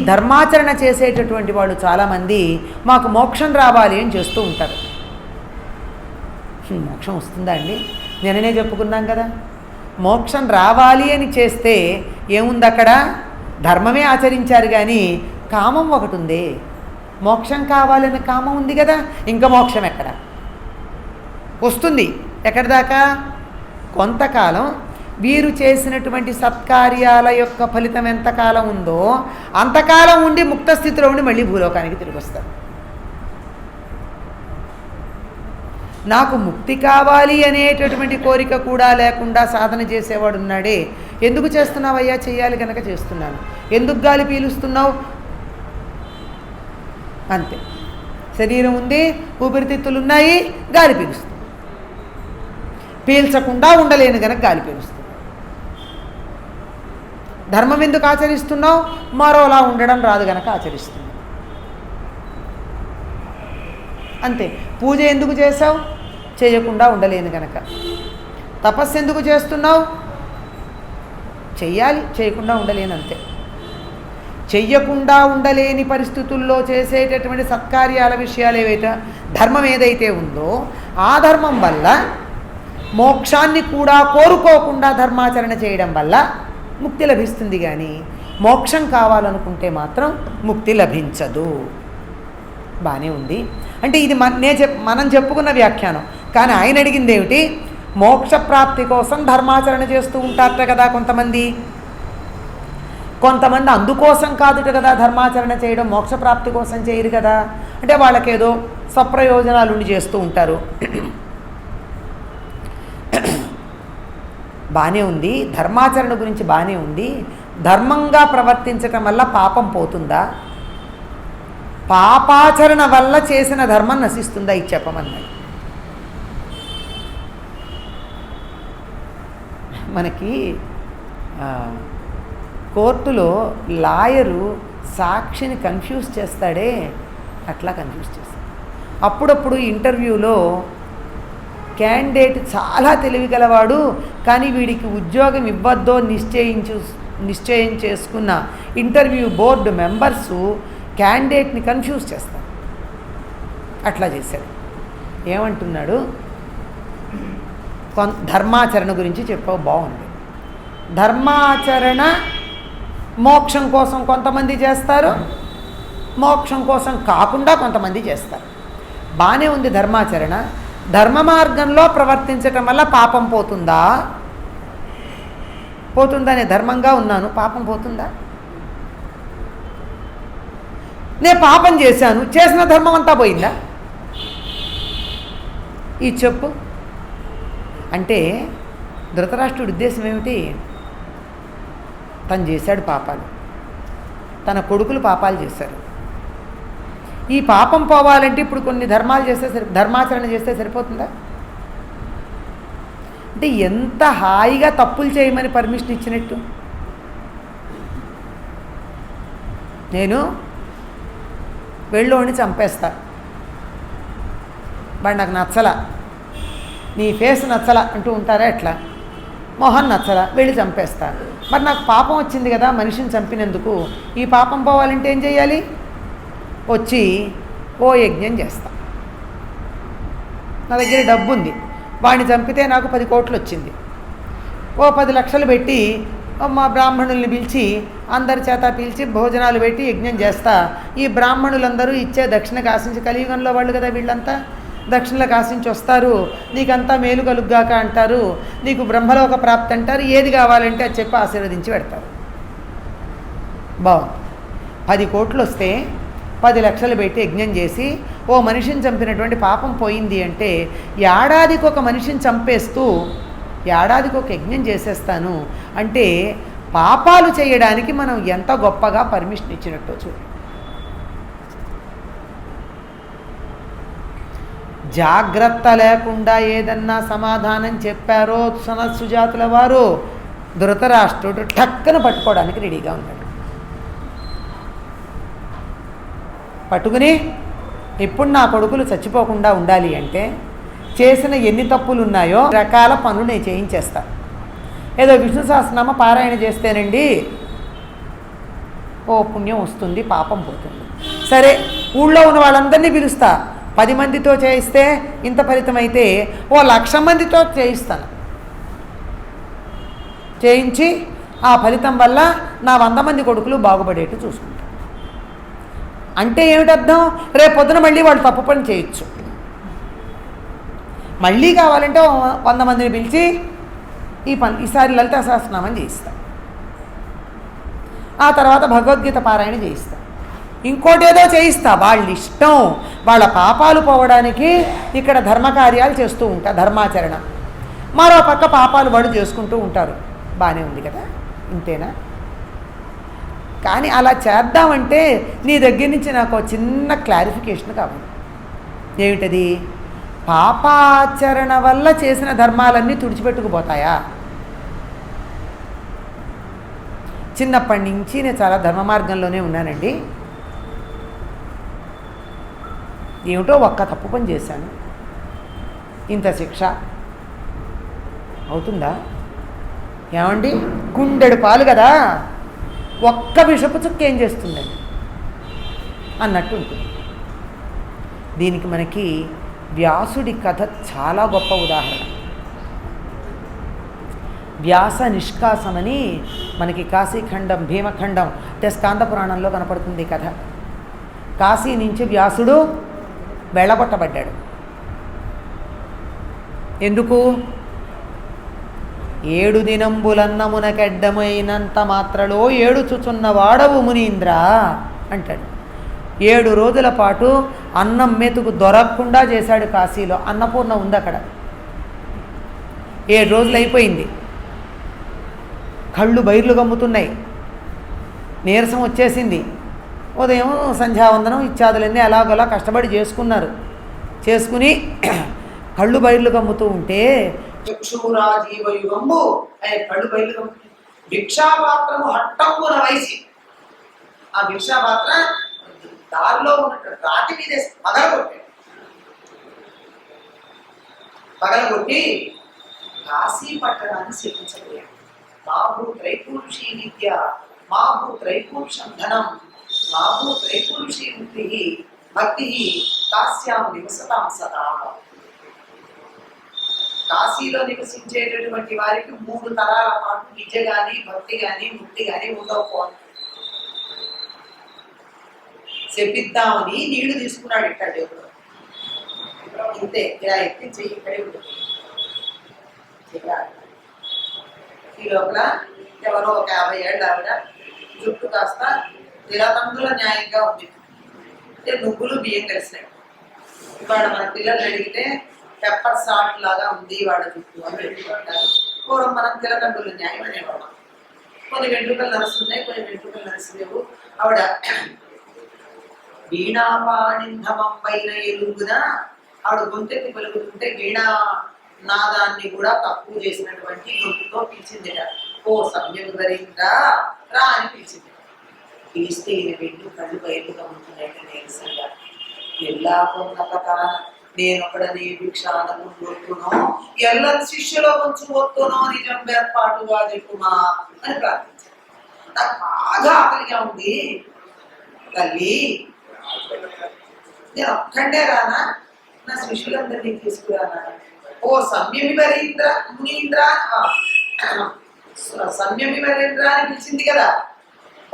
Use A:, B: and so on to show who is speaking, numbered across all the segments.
A: ధర్మాచరణ చేసేటటువంటి వాళ్ళు చాలామంది మాకు మోక్షం రావాలి అని చేస్తూ ఉంటారు. మోక్షం వస్తుందా అండి? నేననే చెప్పుకున్నాం కదా, మోక్షం రావాలి అని చేస్తే ఏముంది అక్కడ? ధర్మమే ఆచరించారు కానీ కామం ఒకటి ఉంది. మోక్షం కావాలని కామం ఉంది కదా, ఇంకా మోక్షం ఎక్కడ వస్తుంది? ఎక్కడి దాకా? కొంతకాలం వీరు చేసినటువంటి సత్కార్యాల యొక్క ఫలితం ఎంతకాలం ఉందో అంతకాలం ఉండి ముక్త స్థితిలో ఉండి మళ్ళీ భూలోకానికి తిరిగి వస్తారు. నాకు ముక్తి కావాలి అనేటటువంటి కోరిక కూడా లేకుండా సాధన చేసేవాడు ఉన్నాడే. ఎందుకు చేస్తున్నావయ్యా? చెయ్యాలి కనుక చేస్తున్నాను. ఎందుకు గాలి పీలుస్తున్నావు? అంతే. శరీరం ఉంది, ఊపిరితిత్తులు ఉన్నాయి, గాలి పీలుస్తుంది. పీల్చకుండా ఉండలేను కనుక గాలి పీలుస్తుంది. ధర్మం ఎందుకు ఆచరిస్తున్నావు? మరోలా ఉండడం రాదు కనుక ఆచరిస్తున్నావు. అంతే. పూజ ఎందుకు చేసావు? చేయకుండా ఉండలేను కనుక. తపస్సు ఎందుకు చేస్తున్నావు? చెయ్యాలి, చేయకుండా ఉండలేను అంతే. చెయ్యకుండా ఉండలేని పరిస్థితుల్లో చేసేటటువంటి సత్కార్యాల విషయాలు ఏవైతే ధర్మం ఏదైతే ఉందో ఆ ధర్మం వల్ల మోక్షాన్ని కూడా కోరుకోకుండా ధర్మాచరణ చేయడం వల్ల ముక్తి లభిస్తుంది. కానీ మోక్షం కావాలనుకుంటే మాత్రం ముక్తి లభించదు. బాగానే ఉంది. అంటే ఇది మనం చెప్పుకున్న వ్యాఖ్యానం. కానీ ఆయన అడిగింది ఏమిటి? మోక్ష ప్రాప్తి కోసం ధర్మాచరణ చేస్తూ ఉంటారట కదా కొంతమంది. కొంతమంది అందుకోసం కాదుట కదా ధర్మాచరణ చేయడం, మోక్ష ప్రాప్తి కోసం చేయరు కదా. అంటే వాళ్ళకేదో స్వప్రయోజనాలు ఉండి చేస్తూ ఉంటారు. బాగానే ఉంది, ధర్మాచరణ గురించి బాగానే ఉంది. ధర్మంగా ప్రవర్తించటం వల్ల పాపం పోతుందా? పాపాచరణ వల్ల చేసిన ధర్మం నశిస్తుందా? ఇది చెప్పమన్నాడు. మనకి కోర్టులో లాయరు సాక్షిని కన్ఫ్యూజ్ చేస్తాడే, అట్లా కన్ఫ్యూజ్ చేస్తాడు. అప్పుడప్పుడు ఇంటర్వ్యూలో క్యాండిడేట్ చాలా తెలివిగలవాడు, కానీ వీడికి ఉద్యోగం ఇవ్వద్దో నిశ్చయం చేసుకున్న ఇంటర్వ్యూ బోర్డు మెంబర్సు క్యాండిడేట్ని కన్ఫ్యూజ్ చేస్తారు. అట్లా చేశాడు. ఏమంటున్నాడు? ధర్మాచరణ గురించి చెప్పావు, బాగుంది. ధర్మాచరణ మోక్షం కోసం కొంతమంది చేస్తారు, మోక్షం కోసం కాకుండా కొంతమంది చేస్తారు. బాగానే ఉంది ధర్మాచరణ. ధర్మ మార్గంలో ప్రవర్తించటం వల్ల పాపం పోతుందా? పోతుందా? నేను ధర్మంగా ఉన్నాను, పాపం పోతుందా? నేను పాపం చేశాను, చేసిన ధర్మం అంతా పోయిందా? ఈ చెప్పు. అంటే ధృతరాష్ట్రుడి ఉద్దేశం ఏమిటి? తను చేశాడు పాపాలు, తన కొడుకులు పాపాలు చేశారు. ఈ పాపం పోవాలంటే ఇప్పుడు కొన్ని ధర్మాలు చేస్తే ధర్మాచరణ చేస్తే సరిపోతుందా? అంటే ఎంత హాయిగా తప్పులు చేయమని పర్మిషన్ ఇచ్చినట్టు. నేను వెళ్ళోని చంపేస్తా, వాడు నాకు నచ్చలా, నీ ఫేస్ నచ్చలా అంటూ ఉంటారా? ఎట్లా? మొహన్ నచ్చలా, వెళ్ళి చంపేస్తా. మరి నాకు పాపం వచ్చింది కదా మనిషిని చంపినందుకు, ఈ పాపం పోవాలంటే ఏం చేయాలి? వచ్చి ఓ యజ్ఞం చేస్తా. నా దగ్గర డబ్బు ఉంది, వాడిని చంపితే నాకు 10 కోట్లు వచ్చింది, ఓ 10 లక్షలు పెట్టి మా బ్రాహ్మణుల్ని పిలిచి అందరి చేత పిలిచి భోజనాలు పెట్టి యజ్ఞం చేస్తా. ఈ బ్రాహ్మణులందరూ ఇచ్చే దక్షిణకు ఆశించి, కలియుగంలో వాళ్ళు కదా వీళ్ళంతా, దక్షిణలకు ఆశించి వస్తారు, నీకంతా మేలు కలుగ్గాక అంటారు, నీకు బ్రహ్మలోక ప్రాప్తి అంటారు, ఏది కావాలంటే అది చెప్పి ఆశీర్వదించి పెడతారు. బాగుంది. 10 కోట్లు వస్తే 10 లక్షలు పెట్టి యజ్ఞం చేసి ఓ మనిషిని చంపినటువంటి పాపం పోయింది అంటే, ఏడాదికి ఒక మనిషిని చంపేస్తూ ఏడాదికి ఒక యజ్ఞం చేసేస్తాను అంటే పాపాలు చేయడానికి మనం ఎంత గొప్పగా పర్మిషన్ ఇచ్చినట్టో చూడండి. జాగ్రత్త లేకుండా ఏదన్నా సమాధానం చెప్పారో సుజాతుల వారు, ధృతరాష్ట్రుడు టక్కన పట్టుకోవడానికి రెడీగా ఉన్నాడు. పట్టుకుని ఇప్పుడు నా కొడుకులు చచ్చిపోకుండా ఉండాలి అంటే చేసిన ఎన్ని తప్పులు ఉన్నాయో రకాల పనులు నేను చేయించేస్తా. ఏదో విష్ణు సహస్రనామ పారాయణ చేస్తేనండి ఓ పుణ్యం వస్తుంది, పాపం పోతుంది. సరే, ఊళ్ళో ఉన్న వాళ్ళందరినీ పిలుస్తా. 10 మందితో చేయిస్తే ఇంత ఫలితం అయితే ఓ 1,00,000 మందితో చేయిస్తాను. చేయించి ఆ ఫలితం వల్ల నా 100 మంది కొడుకులు బాగుపడేట్టు చూసుకుంటాను. అంటే ఏమిటర్థం? రేపు పొద్దున మళ్ళీ వాళ్ళు తప్పు పని చేయొచ్చు. మళ్ళీ కావాలంటే 100 మందిని పిలిచి ఈసారి లలితా సహస్రనామం చేయిస్తాం. ఆ తర్వాత భగవద్గీత పారాయణ చేయిస్తాం. ఇంకోటేదో చేయిస్తా. వాళ్ళ ఇష్టం. వాళ్ళ పాపాలు పోవడానికి ఇక్కడ ధర్మకార్యాలు చేస్తూ ఉంటా, ధర్మాచరణ. మరో పక్క పాపాలు వాళ్ళు చేసుకుంటూ ఉంటారు. బాగానే ఉంది కదా, ఇంతేనా? కానీ అలా చేద్దామంటే నీ దగ్గర నుంచి నాకు చిన్న క్లారిఫికేషన్ కావాలి. ఏమిటది? పాపాచరణ వల్ల చేసిన ధర్మాలన్నీ తుడిచిపెట్టుకుపోతాయా? చిన్నప్పటి నుంచి నేను చాలా ధర్మ మార్గంలోనే ఉన్నానండి. ఏమిటో ఒక్క తప్పు పని చేశాను, ఇంత శిక్ష అవుతుందా? ఏమండి, గుండెడు పాలు కదా, ఒక్క విషపు చుక్క ఏం చేస్తుందండి అన్నట్టు ఉంటుంది. దీనికి మనకి వ్యాసుడి కథ చాలా గొప్ప ఉదాహరణ. వ్యాస నిష్కాసమని మనకి కాశీఖండం, భీమఖండం అంటే స్కాంద పురాణంలో కనపడుతుంది కథ. కాశీ నుంచి వ్యాసుడు వెళ్ళగొట్టబడ్డాడు. ఎందుకు? 7 దినంబులన్నమునకెడ్డమైనంత మాత్రలో ఏడుచుచున్న వాడవు మునీంద్ర అంటాడు. 7 రోజుల పాటు అన్నం మెతుకు దొరకకుండా చేశాడు కాశీలో. అన్నపూర్ణ ఉంది అక్కడ. 7 రోజులు అయిపోయింది. కళ్ళు బైర్లు గమ్ముతున్నాయి, నీరసం వచ్చేసింది. ఉదయం సంధ్యావందనం ఇత్యాదులన్నీ అలాగలా కష్టపడి చేసుకున్నారు. చేసుకుని కళ్ళు బైర్లు గమ్ముతూ ఉంటే చక్షురాజీవయుగంబు ఆయన కళ్ళు బయలు గమ్ముతుంది. భిక్షాపాత్రము హట్టంబున వయసి ఆ భిక్షాపాత్ర దారిలో ఉన్నట్టు రాతి మీద పగలగొట్టి కాశీ పట్టణాన్ని శపించబోయాడు. మాభూ త్రైపురుషీ విద్య, మాభూ త్రైపురుషం ధనం, మాభూ త్రైపురుషీ ముక్తి భక్తి కాశ్యాం నివసతాం సదా. కాశీలో నివసించేటటువంటి వారికి 3 తరాల పాటు విద్య కానీ, భక్తి కానీ, ముక్తి కానీ ఉండకపోవాలి. చెప్పిద్దామని నీళ్లు తీసుకున్నాడు ఇక్కడ దేవుడు. ఇంతే, ఇలా ఎక్కించి ఇక్కడే ఉంటుంది. ఈ లోపల ఎవరో ఒక 50 ఏళ్ళ ఆవిడ జుట్టు కాస్త తిలతందుల న్యాయంగా ఉంది. అంటే నువ్వులు బియ్యం కలిసినాయి. ఇవాళ మన పిల్లలు అడిగితే పెప్పర్ సాల్ట్ లాగా ఉంది వాళ్ళ జుట్టు అని పెట్టుకుంటారు. పూర్వం మనం తిలతందుల న్యాయం అనేవాళ్ళం. కొన్ని వెంట్రుకలు నడుస్తున్నాయి, కొన్ని వెంట్రుకలు నడుస్తున్నావు. ఆవిడ వీణాపాణింధమం పైన ఎలుగున ఆవిడ గొంతెత్తి పలుకుతుంటే వీణా నాదాన్ని కూడా తక్కువ చేసినటువంటి గొంతుతో పిలిచిందిట. ఓ సంయమవరీంద్ర రా అని పిలిచింది. పిలిస్తే ఈయన వెండు కళ్ళు బయలుగా ఉంటున్నాయి. నీరసంగా ఎలా పొందకతాన నేనొకడనే భిక్షాలను కోరుతునో ఎల్ల శిష్యులో కొంచెం పోతునో నిజం ఏర్పాటుగా చెప్పుమా అని ప్రార్థించాను. నాకు బాగా ఆకలిగా ఉంది తల్లి, నేను ఒక్కడే రానా, నా శిష్యులందరినీ తీసుకురానా? ఓ సంయమివరీంద్ర మునీంద్ర, సంయమివరీంద్ర అని పిలిచింది కదా,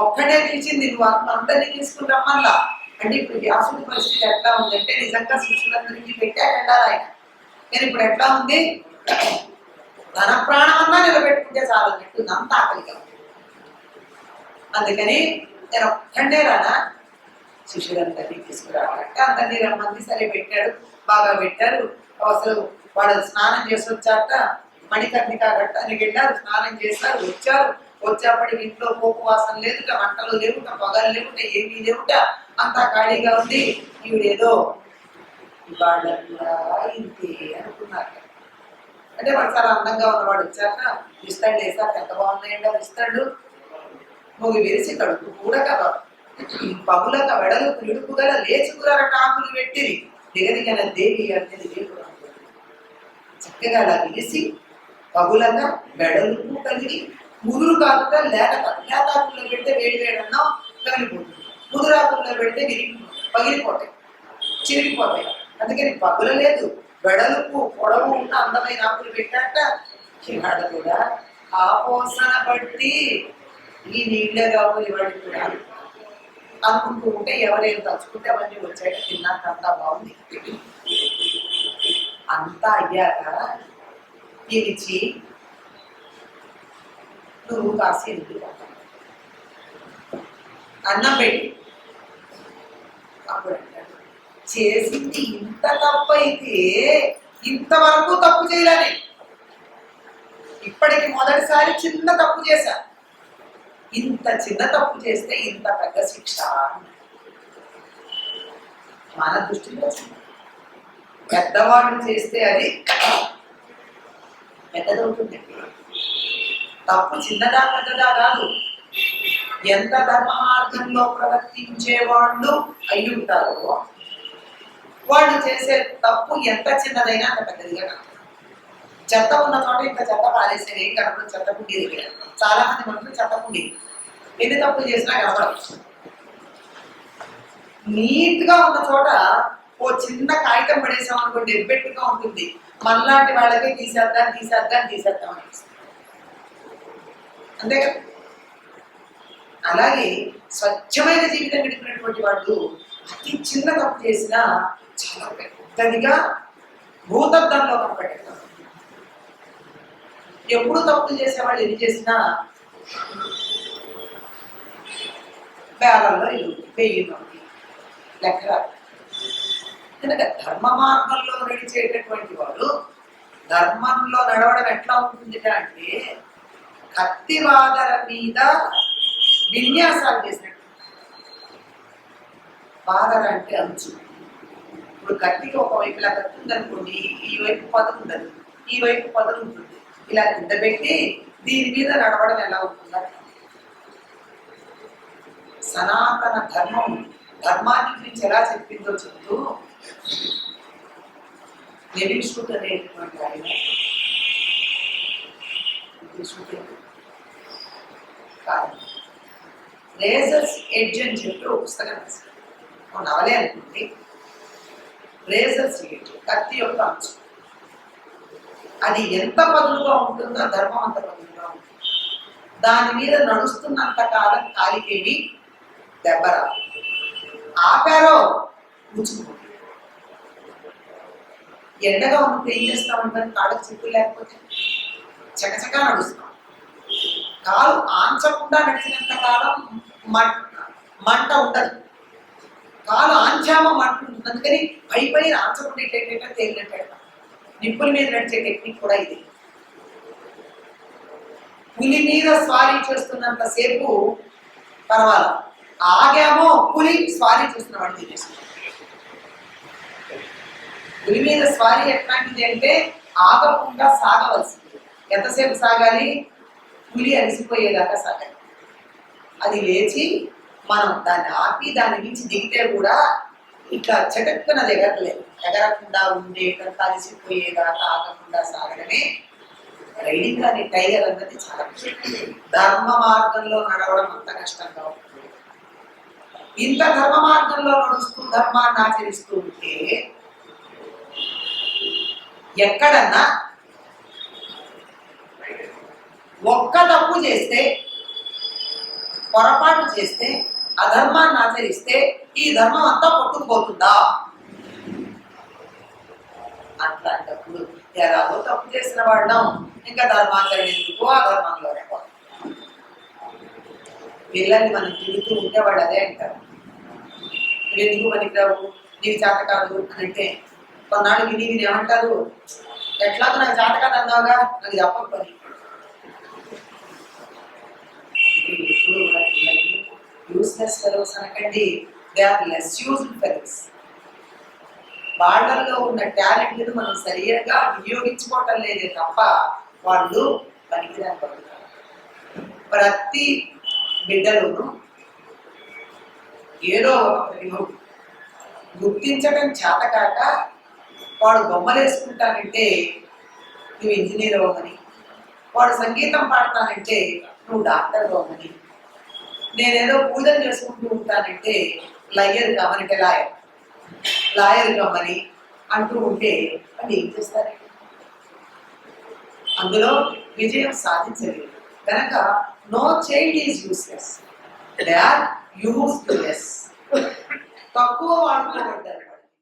A: ఒక్కడే పిలిచింది. నువ్వు అందరినీ తీసుకుని రమ్మల్లా. అంటే ఇప్పుడు వ్యాసుడి పరిస్థితి ఎట్లా ఉందంటే నిజంగా శిష్యులందరికీ పెట్టాడంటారు ఆయన. నేను ఇప్పుడు ఎట్లా ఉంది, తన ప్రాణం అన్నా నిలబెట్టుకుంటే చాలు అన్నట్టు అంత ఆకలిగా ఉంది. అందుకని నేను ఒక్కడే రానా, శిష్యులందరినీ తీసుకురావాలంటే అందరినీ రమ్మంది. సరే పెట్టాడు, బాగా పెట్టారు. అసలు వాళ్ళు స్నానం చేసి వచ్చాక మణికర్ణిక ఘట్టానికి వెళ్ళారు, స్నానం చేశారు, వచ్చారు. వచ్చేప్పటికి ఇంట్లో పోపు వాసన లేదుట, వంటలు లేవుట, పగలు లేవుట, ఏమీ లేవుట, అంతా ఖాళీగా ఉంది. ఈవిడేదో ఇవాళ ఇంతే అనుకున్నారు. అంటే వాడు చాలా అందంగా ఉన్నవాడు వచ్చాక ఇస్తాడు వేసాక ఎంత బాగున్నాయండి అది ఇస్తాడు. మొగి వెలిసి కడుపు కూడక పగులక వెడలు ఇడుపు గల లేచుకుర కాకులు పెట్టిరి దిగదిగల దేవి అంటే చక్కగా అలా వెలిసి పగులక వెడలుపు కలిగి ముదురు కాకుండా లేతాకుల్లో పెడితే వేడి వేడన్నాం కమిలిపోతుంది. ముదురాకుల్లో పెడితే పగిలిపోతాయి, చిరిగిపోతాయి. అందుకని పగుల లేదు, వెడల్పు పొడవు ఉన్న అందమైన ఆకులు పెట్టాక ఇవాడ కూడా ఆ పోసన బట్టి ఈ నీళ్ళే కావాలి ఇవాడికి కూడా అనుకుంటూ ఉంటే ఎవరేం తలుచుకుంటే అవన్నీ వచ్చాక తిన్నాక అంతా బాగుంది. అంతా అయ్యాక పిలిచి నువ్వు కాసి ఇంటికి అన్నం పెట్టి అప్పుడు అంటాడు చేసింది ఇంత తప్పు అయితే ఇంతవరకు తప్పు చేయలేని, ఇప్పటికి మొదటిసారి చిన్న తప్పు చేశా, ఇంత చిన్న తప్పు చేస్తే ఇంత పెద్ద శిక్ష. మన దృష్టిలో పెద్దవాళ్ళు చేస్తే అది పెద్దదవుతుంది. తప్పు చిన్నదా పెద్దదా కాదు, ఎంత ధర్మ మార్గంలో ప్రవర్తించే వాళ్ళు అయి ఉంటారో వాళ్ళు చేసే తప్పు ఎంత చిన్నదైనా అంత పెద్దదిగా కాదు. చెత్త ఉన్న చోట ఇంత చెత్త పారేసేది ఏం కనపడదు. చెత్త కుండీ దగ్గర చాలా మంది మనుషులు చెత్త కుండీ ఎన్ని తప్పులు చేసినా కనపడదు. నీట్ గా ఉన్న చోట ఓ చిన్న కాగితం పడేసాం అనుకోండి ఎబ్బెట్టుగా ఉంటుంది. మనలాంటి వాళ్ళకే తీసేద్దాం అనిపిస్తుంది, అంతే కదా. అలాగే స్వచ్ఛమైన జీవితం గడిపినటువంటి వాళ్ళు అతి చిన్న తప్పు చేసినా చాలా పెద్దదిగా భూతద్దంలో కనపడేస్తారు. ఎప్పుడు తప్పులు చేసేవాళ్ళు ఎన్ని చేసినా బేలల్లో వెయ్యి లెక్క. కనుక ధర్మ మార్గంలో నడిచేటటువంటి వాడు ధర్మంలో నడవడం ఎట్లా ఉంటుంది అంటే కత్తివాదల మీద విన్యాసాలు చేసినట్టు. వాదర అంటే అంచు. ఇప్పుడు కత్తికి ఒకవైపు ఇలా కత్తి ఉందనుకోండి, ఈ వైపు పదును ఉండదు, ఈ వైపు పదును ఉంటుంది. ఇలా కింద పెట్టి దీని మీద నడవడం ఎలా ఉంటుందని సనాతన ధర్మం ధర్మాన్ని గురించి ఎలా చెప్పిందో చెప్తూ నెవిన్షూట్ అనేటువంటి ఆయన రేజర్స్ ఎడ్జ్ అని చెప్పి ఒక పుస్తకం రాశారు. నవలే అనుకుంటే రేజర్స్ ఎడ్జ్, కత్తి యొక్క అంచు. అది ఎంత పదులుగా ఉంటుందో ధర్మం అంత పదులుగా ఉంటుంది. దాని మీద నడుస్తున్నంత కాలం కాలికేవి దెబ్బరా, ఆపారో ముచ్చుకుంటుంది. ఎండగా ఉన్నప్పుడు ఏం చేస్తామంటే కాళ్ళకు చెప్పులు లేకపోతే చకచకా నడుస్తాం. కాలు ఆంచకుండా నడిచినంత కాలం మంట ఉండదు, కాలు ఆంచామో మంట ఉంటుంది. అందుకని పై ఆంచకుండా తేలినట్టు నిప్పుల మీద నడిచే టెక్నిక్ కూడా ఇది. పులి మీద స్వారీ చేస్తున్నంత సేపు పర్వాలేదు, ఆగామో పులి స్వారీ చేస్తున్న వాడిని తినేస్తుంది. పులి మీద స్వారీ ఎట్లాంటిది అంటే ఆగకుండా సాగవలసింది. ఎంతసేపు సాగాలి? పులి అలసిపోయేదాకా సాగాలి. అది లేచి మనం దాన్ని ఆపి దాని నుంచి దిగితే కూడా ఇట్లా చటక్కున ఎగరలేదు. ఎగరకుండా ఉండేటంత అలసిపోయేదాకా ఆగకుండా సాగడమే రైడింగ్ అని టైగర్ అన్నది చాలా ధర్మ మార్గంలో నడవడం అంత కష్టంగా ఉంటుంది. ఇంత ధర్మ మార్గంలో నడుస్తూ ధర్మాన్ని ఆచరిస్తూ ఉంటే ఎక్కడన్నా ఒక్క తప్పు చేస్తే, పొరపాటు చేస్తే, అధర్మాన్ని ఆచరిస్తే ఈ ధర్మం అంతా కొట్టుకుపోతుందా? అట్లాంటప్పుడు ఎలాగో తప్పు చేసిన వాళ్ళం ఇంకా ధర్మాచరణ ఎందుకు, ఆ ధర్మంలోనే పోతాం. పిల్లల్ని మనం తిరుగుతూ ఉంటే వాళ్ళు అదే అంటారు, ఎందుకు పనికిరావు, నీకు చేత కాదు అని అంటే కొన్నాళ్ళు విని ఏమంటారు, ఎట్లాగో నాకు చేత కాదు అన్నావుగా, నాకు చెప్పక పని. ఎప్పుడు కూడా పిల్లల్ని యూస్లెస్ ఫెలోస్ అనకండి, they are less used fellows. వాళ్ళల్లో ఉన్న టాలెంట్ను మనం సరిగ్గా వినియోగించుకోవటం లేదే తప్ప వాళ్ళు పనికిరాని పడుతున్నారు. ప్రతి బిడ్డలోనూ ఏదో ఒక ప్రయోగం గుర్తించడం చేతకాక వాడు బొమ్మలు వేసుకుంటానంటే నువ్వు ఇంజనీర్ అవ్వమని, వాడు సంగీతం పాడతానంటే నువ్వు డాక్టర్ అవ్వమని, నేనేదో పూజలు చేసుకుంటూ ఉంటానంటే లయ్యర్ కమ్మనిటే లాయర్ కమ్మని అంటూ ఉంటే అది ఏం చేస్తారు? అందులో విజయం సాధించలేదు కనుక no child is useless, they are useless. తక్కువ వాడుకోబడ్డారు.